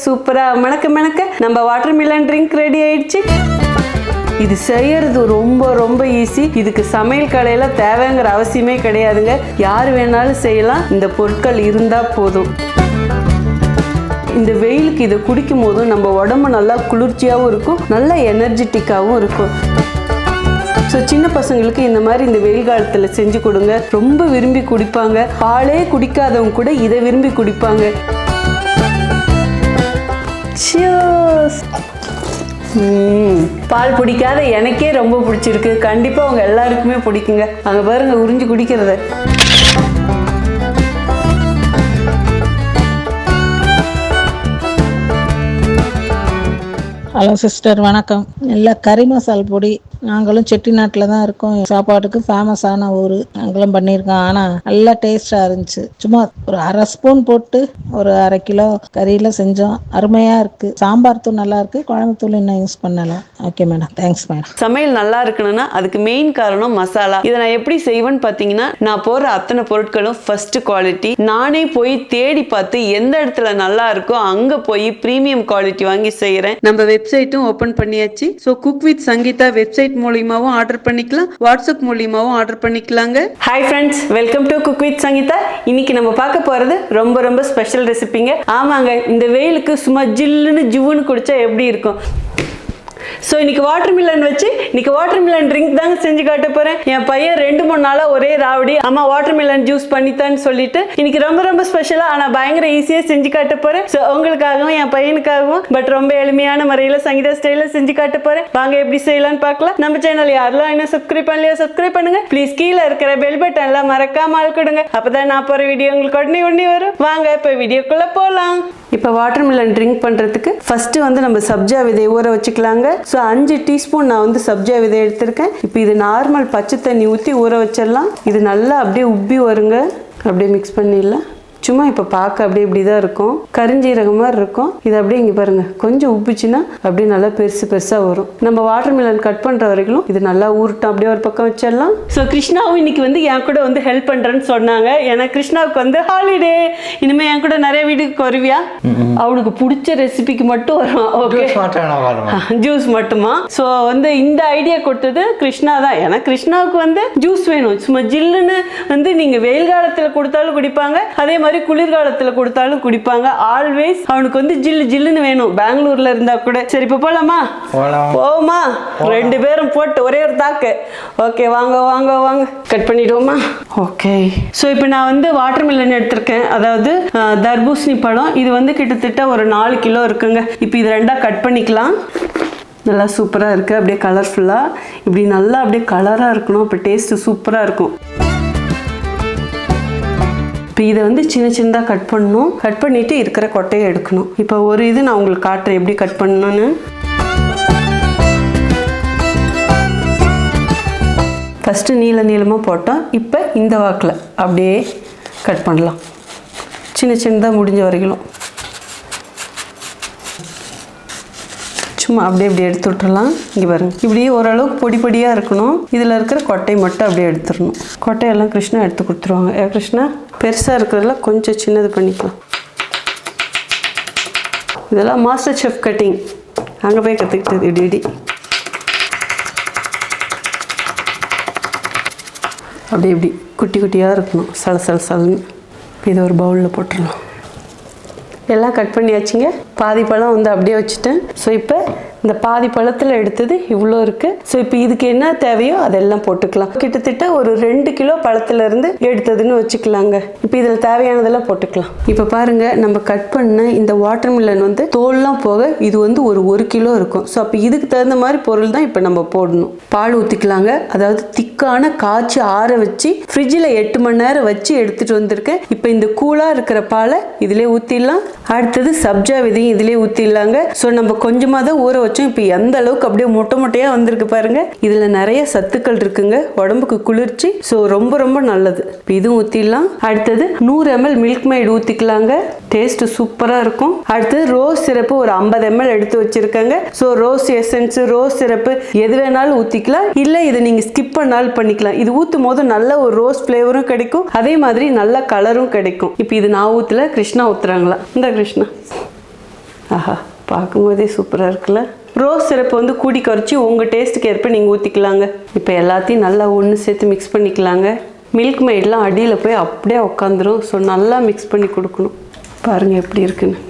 சூப்பரா மணக்க மணக்க நம்ம வாட்டர்மெலன் ட்ரிங்க் ரெடி ஆயிடுச்சு. இது செய்யறது ரொம்ப ரொம்ப ஈஸி. இதுக்கு சமையல் கடையில தேவைங்கிற அவசியமே கிடையாதுங்க. யார் வேணாலும் செய்யலாம். இந்த பொருட்கள் இருந்தா போதும். இந்த வெயிலுக்கு இதை குடிக்கும் போதும் நம்ம உடம்பு நல்லா குளிர்ச்சியாகவும் இருக்கும், நல்லா எனர்ஜெட்டிக்காகவும் இருக்கும். ஸோ சின்ன பசங்களுக்கு இந்த மாதிரி இந்த வெயில் காலத்தில் செஞ்சு கொடுங்க, ரொம்ப விரும்பி குடிப்பாங்க. பாலே குடிக்காதவங்க கூட இதை விரும்பி குடிப்பாங்க. பால் பிடிக்காத எனக்கே ரொம்ப பிடிச்சிருக்கு. கண்டிப்பாக அவங்க எல்லாருக்குமே பிடிக்குங்க. அங்கே பாருங்க உறிஞ்சி குடிக்கிறத. ஹலோ சிஸ்டர், வணக்கம். நல்ல கறி மசால் பொடி. நாங்களும் செட்டிநாட்டில் தான் இருக்கோம். சாப்பாட்டுக்கு ஃபேமஸான ஊர். நாங்களும் பண்ணியிருக்கோம். ஆனால் நல்லா டேஸ்டாக இருந்துச்சு. சும்மா ஒரு 1/2 ஸ்பூன் போட்டு ஒரு 1/2 கிலோ கறியில் செஞ்சோம். அருமையாக இருக்குது. சாம்பார் தூள் நல்லா இருக்குது. குழம்பு தூள் இன்னும் யூஸ் பண்ணலாம். Okay madam, thanks madam. சமையல் நல்லா இருக்கணும்னா அதுக்கு மெயின் காரணம் மசாலா. இதை நான் எப்படி செய்வேன்னு பார்த்தீங்கன்னா, நான் போடுற அத்தனை பொருட்களும் ஃபர்ஸ்ட் குவாலிட்டி. நானே போய் தேடி பார்த்து எந்த இடத்துல நல்லா இருக்கோ அங்கே போய் ப்ரீமியம் குவாலிட்டி வாங்கி செய்கிறேன். நம்ம வெப்சைட்டும் ஓபன் பண்ணியாச்சு. So cook with Sangeetha website மூலியமாவும் ஆர்டர் பண்ணிக்கலாம், வாட்ஸ்அப் மூலியமாவும் ஆர்டர் பண்ணிக்கலாங்க. Hi friends, welcome to cook with Sangeetha. இன்னைக்கு நம்ம பார்க்க போறது ரொம்ப ரொம்ப ஸ்பெஷல் ரெசிபிங்க. ஆமாங்க, இந்த வெயிலுக்கு சும்மா ஜில்லுன்னு ஜிவ்வுன்னு குடிச்சா எப்படி இருக்கும். ஸோ இன்னைக்கு வாட்டர்மெலன் வச்சு இன்னைக்கு வாட்டர்மெலன் ட்ரிங்க் தாங்க செஞ்சு காட்ட போறேன். என் பையன் 2-3 நாளா ஒரே ராவடி, அம்மா வாட்டர்மெலன் ஜூஸ் பண்ணித்தான்னு சொல்லிட்டு இன்னைக்கு ரொம்ப ரொம்ப ஸ்பெஷலா ஆனா பயங்கர ஈஸியா செஞ்சு காட்ட போறேன். ஸோ உங்களுக்காகவும் என் பையனுக்காகவும் பட் ரொம்ப எளிமையான முறையில சங்கீதா ஸ்டைல செஞ்சு காட்ட போறேன். வாங்க எப்படி செய்யலாம்னு பார்க்கலாம். நம்ம சேனல் யாரெல்லாம் இன்னும் சப்ஸ்கிரைப் பண்ணலையோ சப்ஸ்கிரைப் பண்ணுங்க. ப்ளீஸ் கீழே இருக்கிற பெல் பட்டன்ல மறக்காம அழுக்கிடுங்க. அப்பதான் நான் போற வீடியோ உங்களுக்கு உடனே வரும். வாங்க இப்ப வீடியோக்குள்ள போலாம். இப்போ வாட்டர்மெலன் ட்ரிங்க் பண்ணுறதுக்கு ஃபஸ்ட்டு வந்து நம்ம சப்ஜா விதை ஊற வச்சுக்கலாங்க. ஸோ 5 டீஸ்பூன் நான் வந்து சப்ஜா விதை எடுத்திருக்கேன். இப்போ இது நார்மல் பச்சை தண்ணி ஊற்றி ஊற வச்சிடலாம். இது நல்லா அப்படியே உப்பி வருங்க. அப்படியே மிக்ஸ் பண்ணிடலாம். சும்மா இப்போ பார்க்க அப்படியே இப்படி தான் இருக்கும், கரிஞ்சீரகம் மாதிரி இருக்கும். இது அப்படியே இங்கே பாருங்க, கொஞ்சம் உப்பிச்சுன்னா அப்படியே நல்லா பெருசாக வரும். நம்ம வாட்டர்மெலன் கட் பண்ணுற வரைக்கும் இது நல்லா ஊறட்டும். அப்படியே ஒரு பக்கம் வச்சிடலாம். ஸோ கிருஷ்ணாவும் இன்னைக்கு வந்து என் கூட வந்து ஹெல்ப் பண்ணுறேன்னு சொன்னாங்க. ஏன்னா கிருஷ்ணாவுக்கு வந்து ஹாலிடே. இனிமேல் என் கூட நிறைய வீட்டுக்கு வருவியா? அவனுக்கு பிடிச்ச ரெசிபிக்கு மட்டும் வரும். ஓகே, ஜூஸ் மட்டுமா? ஸோ வந்து இந்த ஐடியா கொடுத்தது கிருஷ்ணா தான். ஏன்னா கிருஷ்ணாவுக்கு வந்து ஜூஸ் வேணும். சும்மா ஜில்லுன்னு வந்து நீங்கள் வெயில் காலத்தில் கொடுத்தாலும் குடிப்பாங்க, அதே மாதிரி குளிர்காலத்தில் கொடுத்தாலும் குடிப்பாங்க. ஆல்வேஸ் அவனுக்கு வந்து ஜில்லு ஜில்லுன்னு வேணும். பெங்களூர்ல இருந்தா கூட. சரி இப்போ போலாமா? போமா, 2 பேரும் போட்டு ஒரே ஒரு தாக்கு. ஓகே, வாங்க வாங்க வாங்க கட் பண்ணிடுவோமா? ஓகே. ஸோ இப்போ நான் வந்து வாட்டர்மெலன் எடுத்திருக்கேன், அதாவது தர்பூசணி பழம். இது வந்து கிட்டத்தட்ட ஒரு 4 கிலோ இருக்குங்க. இப்போ இது 2ஆ கட் பண்ணிக்கலாம். நல்லா சூப்பராக இருக்குது. அப்படியே கலர்ஃபுல்லாக இப்படி நல்லா அப்படியே கலராக இருக்கணும். அப்போ டேஸ்ட்டு சூப்பராக இருக்கும். இப்போ இதை வந்து சின்ன சின்னதாக கட் பண்ணணும். கட் பண்ணிவிட்டு இருக்கிற கொட்டையை எடுக்கணும். இப்போ ஒரு இது நான் உங்களுக்கு காட்டுறேன் எப்படி கட் பண்ணணும்னு. ஃபஸ்ட்டு நீளமாக போட்டோம். இப்போ இந்த வாக்கில் அப்படியே கட் பண்ணலாம். சின்ன சின்னதாக முடிஞ்ச வரைக்கும் சும்மா அப்படியே இப்படி எடுத்து விட்டுறலாம். இங்கே பாருங்க, இப்படியே ஓரளவுக்கு பொடி பொடியாக இருக்கணும். இதில் இருக்கிற கொட்டை மட்டும் அப்படியே எடுத்துடணும். கொட்டையெல்லாம் கிருஷ்ணா எடுத்து கொடுத்துருவாங்க. கிருஷ்ணா பெருசாக இருக்கிறதெல்லாம் கொஞ்சம் சின்னது பண்ணிக்கலாம். இதெல்லாம் மாஸ்டர் செஃப் கட்டிங் அங்கே போய் கற்றுக்கிட்டது. இப்படி அப்படி இப்படி குட்டி குட்டியாக இருக்கணும், சலன்னு. இதை ஒரு பவுலில் போட்டுடலாம். எல்லாம் கட் பண்ணியாச்சுங்க. பாதி பழம் வந்து அப்படியே வச்சுட்டேன். ஸோ இப்போ இந்த பாதி பழத்தில் எடுத்தது இவ்வளோ இருக்குது. ஸோ இப்போ இதுக்கு என்ன தேவையோ அதெல்லாம் போட்டுக்கலாம். கிட்டத்தட்ட ஒரு 2 கிலோ பழத்துலேருந்து எடுத்ததுன்னு வச்சுக்கலாங்க. இப்போ இதில் தேவையானதெல்லாம் போட்டுக்கலாம். இப்போ பாருங்கள், நம்ம கட் பண்ண இந்த வாட்டர்மெலன் வந்து தோல்லாம் போக இது வந்து ஒரு 1 கிலோ இருக்கும். ஸோ அப்போ இதுக்கு தகுந்த மாதிரி பொருள் தான் இப்போ நம்ம போடணும். பால் ஊற்றிக்கலாங்க. அதாவது திக்கான காய்ச்சி ஆற வச்சு ஃப்ரிட்ஜில் 8 மணி நேரம் வச்சு எடுத்துகிட்டு வந்திருக்கேன். இப்போ இந்த கூலாக இருக்கிற பாலை இதிலே ஊற்றிடலாம். அடுத்தது சப்ஜா விதையும் இதிலே ஊற்றிடலாங்க. ஸோ நம்ம கொஞ்சமாக தான் ஊற வச்சோம். இப்போ எந்த அளவுக்கு அப்படியே மொட்டையாக வந்திருக்கு பாருங்க. இதில் நிறைய சத்துக்கள் இருக்குங்க, உடம்புக்கு குளிர்ச்சி. ஸோ ரொம்ப ரொம்ப நல்லது. இப்போ இதுவும் ஊற்றிடலாம். அடுத்தது 100 ml மில்க் மைட் ஊற்றிக்கலாங்க. டேஸ்ட் சூப்பராக இருக்கும். அடுத்தது ரோஸ் சிரப்பு ஒரு 50 ml எடுத்து வச்சிருக்காங்க. So rose essence, rose syrup எது வேணாலும் ஊற்றிக்கலாம். இல்லை இதை நீங்கள் ஸ்கிப் பண்ணாலும் பண்ணிக்கலாம். இது ஊற்றும் போது நல்ல ஒரு ரோஸ் ஃப்ளேவரும் கிடைக்கும், அதே மாதிரி நல்ல கலரும் கிடைக்கும். இப்போ இது நான் ஊற்றல, கிருஷ்ணா ஊற்றுறாங்களா? இந்த கிருஷ்ணா ஆஹா, பார்க்கும்போதே சூப்பராக இருக்குல்ல. ரோஸ் சிரப்பு வந்து கூடி குறைச்சி உங்கள் டேஸ்ட்டுக்கு ஏற்ப நீங்கள் ஊற்றிக்கலாங்க. இப்போ எல்லாத்தையும் நல்லா ஒன்று சேர்த்து மிக்ஸ் பண்ணிக்கலாங்க. மில்க் மெய்டெலாம் அடியில் போய் அப்படியே உட்காந்துரும். ஸோ நல்லா மிக்ஸ் பண்ணி கொடுக்கணும். பாருங்கள் எப்படி இருக்குன்னு.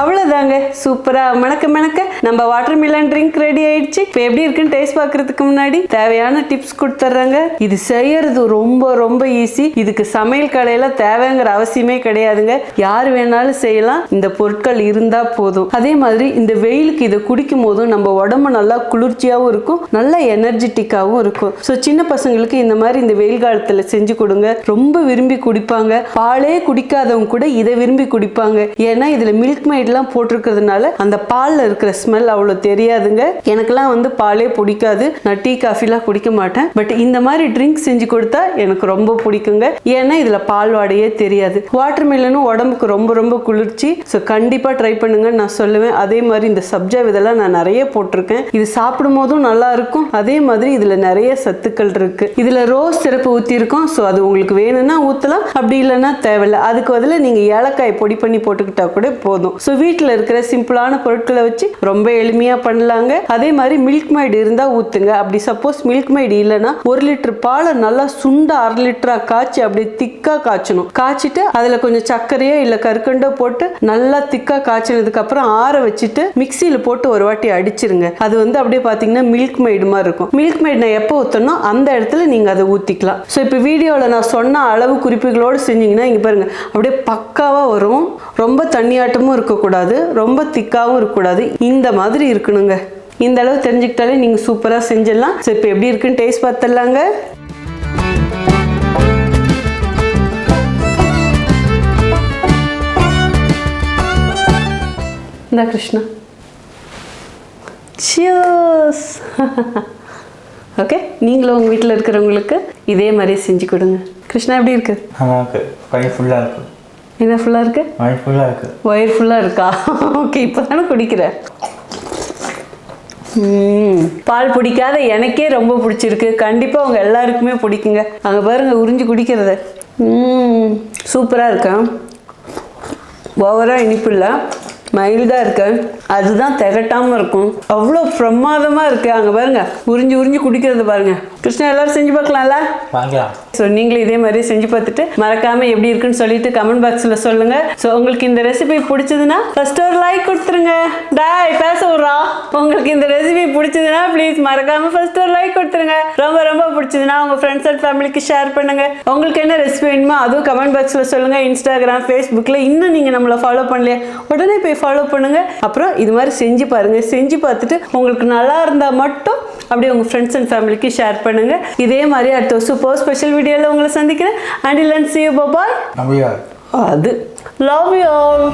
அவ்வளோதாங்க, சூப்பராக மணக்க மணக்க நம்ம வாட்டர் மிலன் ட்ரிங்க் ரெடி ஆயிடுச்சு. இப்போ எப்படி இருக்குன்னு டேஸ்ட் பார்க்கறதுக்கு முன்னாடி தேவையான டிப்ஸ் கொடுத்துட்றாங்க. இது செய்யறது ரொம்ப ரொம்ப ஈஸி. இதுக்கு சமையல் கடையில் தேவைங்கிற அவசியமே கிடையாதுங்க. யார் வேணாலும் செய்யலாம். இந்த பொருட்கள் இருந்தால் போதும். அதே மாதிரி இந்த வெயிலுக்கு இதை குடிக்கும் போதும் நம்ம உடம்பு நல்லா குளிர்ச்சியாகவும் இருக்கும், நல்லா எனர்ஜெட்டிக்காகவும் இருக்கும். ஸோ சின்ன பசங்களுக்கு இந்த மாதிரி இந்த வெயில் காலத்தில் செஞ்சு கொடுங்க. ரொம்ப விரும்பி குடிப்பாங்க. பாலே குடிக்காதவங்க கூட இதை விரும்பி குடிப்பாங்க. ஏன்னா இதில் மில்க் மெய்ட் போட்டிருக்கிறதுனால அந்த பால்ல இருக்கிற ஸ்மெல் அவ்வளோ தெரியாதுங்க. எனக்கெல்லாம் வந்து பாலே பிடிக்காது. நான் டீ காஃபிலாம் குடிக்க மாட்டேன். பட் இந்த மாதிரி ட்ரிங்க் செஞ்சு கொடுத்தா எனக்கு ரொம்ப பிடிக்குங்க. ஏன்னா இதுல பால் வாடையே தெரியாது. வாட்டர் மெலனும் உடம்புக்கு ரொம்ப ரொம்ப குளிர்ச்சி. ஸோ கண்டிப்பா ட்ரை பண்ணுங்க நான் சொல்லுவேன். அதே மாதிரி இந்த சப்ஜா விதெல்லாம் நான் நிறைய போட்டிருக்கேன். இது சாப்பிடும் போதும் நல்லா இருக்கும். அதே மாதிரி இதுல நிறைய சத்துக்கள் இருக்கு. இதுல ரோஸ் சிரப்பு ஊத்தி இருக்கோம். ஸோ அது உங்களுக்கு வேணும்னா ஊத்தலாம், அப்படி இல்லைன்னா தேவையில்லை. அதுக்கு பதிலாக நீங்க ஏலக்காய் பொடி பண்ணி போட்டுக்கிட்டா கூட போதும். ஸோ வீட்டில் இருக்கிற சிம்பிளான பொருட்களை வச்சு ரொம்ப எளிமையாக பண்ணலாங்க. அதே மாதிரி மில்க் மைடு இருந்தால் ஊற்றுங்க. அப்படி சப்போஸ் மில்க் மைடு இல்லைன்னா 1 லிட்டர் பாலை நல்லா சுண்ட 1/2 லிட்டராக காய்ச்சி அப்படியே திக்காக காய்ச்சணும். காய்ச்சிட்டு அதில் கொஞ்சம் சர்க்கரையோ இல்லை கற்கண்டோ போட்டு நல்லா திக்காக காய்ச்சினதுக்கு அப்புறம் ஆற வச்சுட்டு மிக்சியில் போட்டு ஒரு வாட்டி அடிச்சிருங்க. அது வந்து அப்படியே பார்த்தீங்கன்னா மில்க் மைடு மாதிரி இருக்கும். மில்க் மைடு நான் எப்போ ஊற்றணும் அந்த இடத்துல நீங்கள் அதை ஊற்றிக்கலாம். ஸோ இப்போ வீடியோவில் நான் சொன்ன அளவு குறிப்புகளோடு செஞ்சீங்கன்னா இங்கே பாருங்க அப்படியே பக்காவாக வரும். ரொம்ப தண்ணியாட்டமும் இருக்கக்கூடாது, ரொம்ப திக்காவும் இருக்கக்கூடாது. இந்த மாதிரி இருக்கணுங்க. இந்த அளவு தெரிஞ்சுக்கிட்டாலே நீங்க சூப்பரா செஞ்சிடலாம். ஸோ இப்போ எப்படி இருக்குன்னு டேஸ்ட் பார்த்துடலாங்க. இந்த கிருஷ்ணா, சியர்ஸ். ஓகே, நீங்களும் உங்கள் வீட்டில் இருக்கிறவங்களுக்கு இதே மாதிரி செஞ்சு கொடுங்க. கிருஷ்ணா எப்படி இருக்கு? வயிறு ஃபுல்லாக இருக்கு. என்ன ஃபுல்லாக இருக்கு? வயிறு ஃபுல்லாக இருக்கு. வயிறு ஃபுல்லாக இருக்கா? ஓகே, இப்போ தானே குடிக்கிறேன். பால் பிடிக்காத எனக்கே ரொம்ப பிடிச்சிருக்கு. கண்டிப்பாக உங்கள் எல்லாருக்குமே பிடிக்குங்க. அங்கே பாருங்க உறிஞ்சி குடிக்கிறத. சூப்பராக இருக்கேன். ஓவராக இனிப்பு இல்லை, மைல்டாக இருக்கு. அதுதான் திகட்டாமல் இருக்கும். அவ்வளோ பிரமாதமாக இருக்கு. அங்கே பாருங்க உறிஞ்சி உறிஞ்சி குடிக்கிறது பாருங்க. கிருஷ்ணா எல்லாரும் செஞ்சு பார்க்கலாம்ல? ஸோ நீங்களும் இதே மாதிரி செஞ்சு பார்த்துட்டு மறக்காம எப்படி இருக்குன்னு சொல்லிட்டு கமெண்ட் பாக்ஸில் சொல்லுங்க. ஸோ உங்களுக்கு இந்த ரெசிபி பிடிச்சதுன்னா ஃபர்ஸ்ட் ஒரு லைக் கொடுத்துருங்க. டாய் பேச விட்றா. உங்களுக்கு இந்த ரெசிபி பிடிச்சதுன்னா ப்ளீஸ் மறக்காம ஃபர்ஸ்ட் ஒரு லைக் கொடுத்துருங்க. ரொம்ப ரொம்ப பிடிச்சதுன்னா உங்க ஃப்ரெண்ட்ஸ் அண்ட் ஃபேமிலிக்கு ஷேர் பண்ணுங்க. உங்களுக்கு என்ன ரெசிபி வேணுமோ அதுவும் கமெண்ட் பாக்ஸில் சொல்லுங்க. இன்ஸ்டாகிராம், ஃபேஸ்புக்கில் இன்னும் நீங்கள் நம்மளை ஃபாலோ பண்ணலையே உடனே போய் ஃபாலோ பண்ணுங்க. அப்புறம் இது மாதிரி செஞ்சு பாருங்க. செஞ்சு பார்த்துட்டு உங்களுக்கு நல்லா இருந்தால் மட்டும் அப்படியே உங்கள் ஃப்ரெண்ட்ஸ் அண்ட் ஃபேமிலிக்கு ஷேர் பண்ணுங்க. இதே மாதிரி அடுத்த சூப்பர் ஸ்பெஷல் வீடியோவில் உங்களை சந்திக்கிறேன். Until then, see you. Bye bye. Love you all. அது love you all.